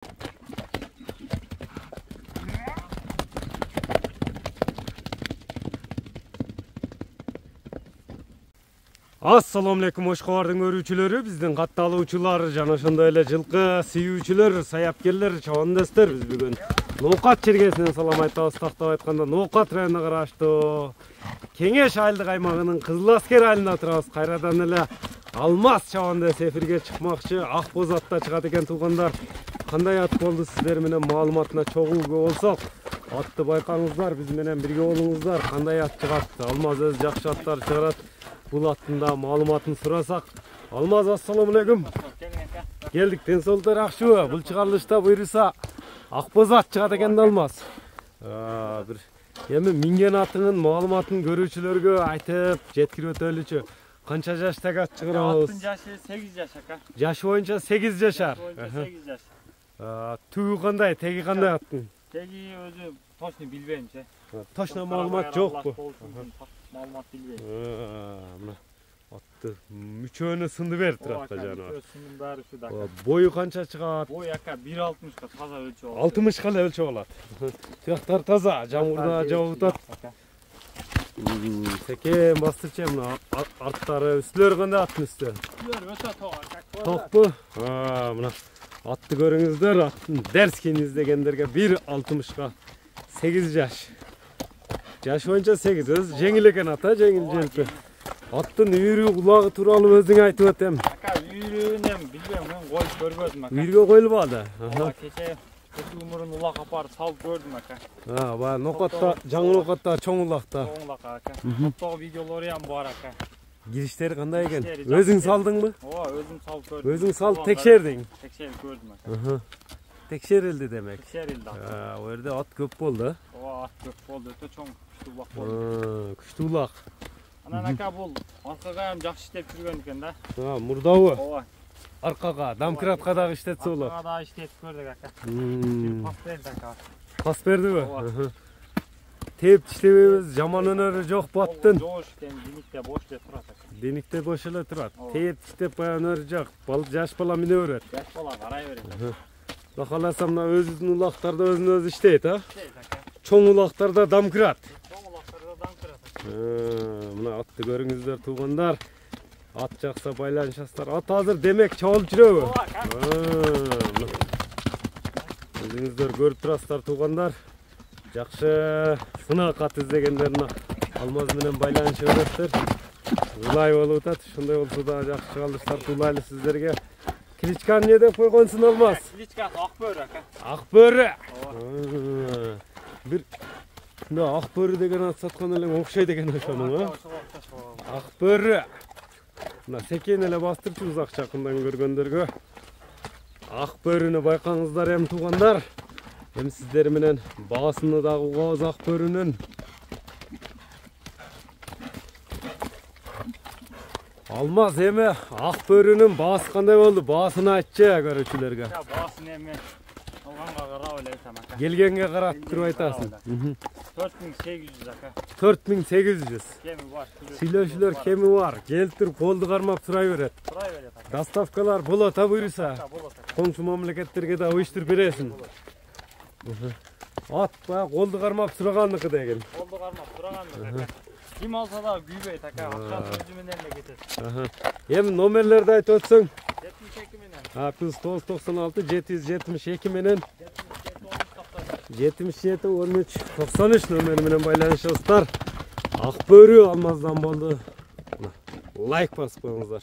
Assalamu alaikum Oşqo'ардың өрүүчүлөрү, биздин катталуучулар жана ошондой эле жылкы сүйүүчүлөр, саяпкерлер, чабандастар, биз бүгүн Ноокат чергесинен салам айтабыз. Тактап айтканда Ноокат районуна караштуу Кеңеш айылдык аймагынын Кызыл Аскер айылында турабыз. Кайрадан эле Алмаз чабандасы эфирге чыкмакчы. Ак боз атта чыгат экен туугандар. Кандай ат болду сиздер менен маалыматына чогулууга болсок, атты байкаңыздар, биз менен бирге болуңуздар. Кандай ат чыгат? Алмаз өз жакшы аттар чыгарат. Бул аттында маалыматын сурасак. Алмаз, ассаламу алейкум. Келдик, тенсолтор акчыбы? Бул чыгарылышта буйруса ак боз ат чыгат экен да Алмаз. Бир эми минген атыңын маалыматын көрүүчүлөргө айтып жеткирип өтөлүчү. Канча жаштагы ат чыгарабыз? Аттын жашы 8 жаш ака. Жашы боюнча 8 жашар. 8 жаш. Түгү кандай, теги кандай аттын? Теги өзү точно билбейм-че. Точно маалымат жокпу? Маалымат билбейм. Мына атты мүчөнү сынды берип турат да жанагы. Сындын баары ушуда. Бою канча чыгат? Бой ака 1.60 таза өлчөп алат. 60 эле өлчөп алат. Тияктар таза, жамгырда жабып атат. Секем бастырчы мына арттары, үстүлөр кандай аттын үстү? Үстүлөр өтө ток ака. Токпу? Мына атты көрүңүздөр, аттын дерскени издегендерге 1.60га 8 жаш. Жаш боюнча 8, өз жеңил экен ата, жеңил желпи. Аттын үйрү кулагы тууралуу өзүң айтып өтем. Ака үйрүнөн билбейм, мен коюп көрбөдүм ака. Үйрүгө коюлбады. Кече умурун улак апарып салып көрдүм ака. Баягы Ноокатта, жаңы Ноокатта, чоң улакта. Чоң улак ака. Фото видеолору ham бар ака. Кириштери кандай экен? Өзүң салдыңбы? Ооба, өзүм салып көрдүм. Өзүң салып текшердиң. Текшерип көрдүм ака. Текшерилди демек. Текшерилди ака. О жерде ат көп болду. Ооба, ат көп болду, өтө чоң күчтүү улак болду. Күчтүү улак. Анан ака бул аркага ham жакшы иштеп жүргөн экен да. Мурдабы? Ооба. Аркага, домкратка дагы иштетсе болот. Аркага дагы иштетип көрдүк ака. Пас берди ака. Пас бердиби? Теп иштебейбиз, жаман өнөрү жок бу аттын. Жош экен, диникте бош эле турат ака. Диникте бош эле турат. Теп иштеп баягы өнөрү жок. Жаш бала мине берет. Жаш бала карай берет. Кудай кааласа мына өзүнүн улактарда өзүн өзү иштейт, Иштейт ака. Чоң улактарда домкрат. Чоң улактарда домкрат. Мына атты көрүңүздөр туугандар. Ат жакса байланышасыздар. Ат азыр демек чабылып жүрөбү? Ооба ака. Өзүңүздөр көрүп турасыздар туугандар. Жакшы сынак ат издегендерин Алмаз менен байланышып бересиздер. Улай болуп атат. Ошондой болсо да жакшы чыгарылыштар улайлы сиздерге. Кличканы не деп койгонсуң Алмаз? Кличкасы ак бөрү ака. Ак бөрү. Бир ак бөрү деген ат саткан эле окшойт экен ошонун, Ак бөрү. Мына секен эле бастырчубуз ак жакындан көргөндөргө. Ак бөрүнү байкаңыздар эми туугандар. Эми сиздер менен баасыны дагы угабыз ак бөрүнүн. Алмаз, эми ак бөрүнүн баасы кандай болду? Баасын айтчы көрүүчүлөргө. Баасын эми алганга карап эле айтам ака. Келгенге карап туруп айтасың. 4800 ака. 4800. Кеми бар. Сүйлөшүүлөр кеми бар. Келип туруп колду кармап турай берет. Турай берет ака. Доставкалар болот буйруса. Болот. Коңшу мамлекеттерге да уюштуруп бересиң. Ат баягы колду кармап сурагандыкы деген. Колду кармап сурагандыкы. Ким алса да күйбөйт ака. Акчасы өзү менен эле кетет. Эми номерлерди айтып өтсөң? 72 менен. +996 772 менен 77 13 93 номери менен байланышасыздар. Ак бөрү Алмаздан болду. Лайк басып коюңуздар.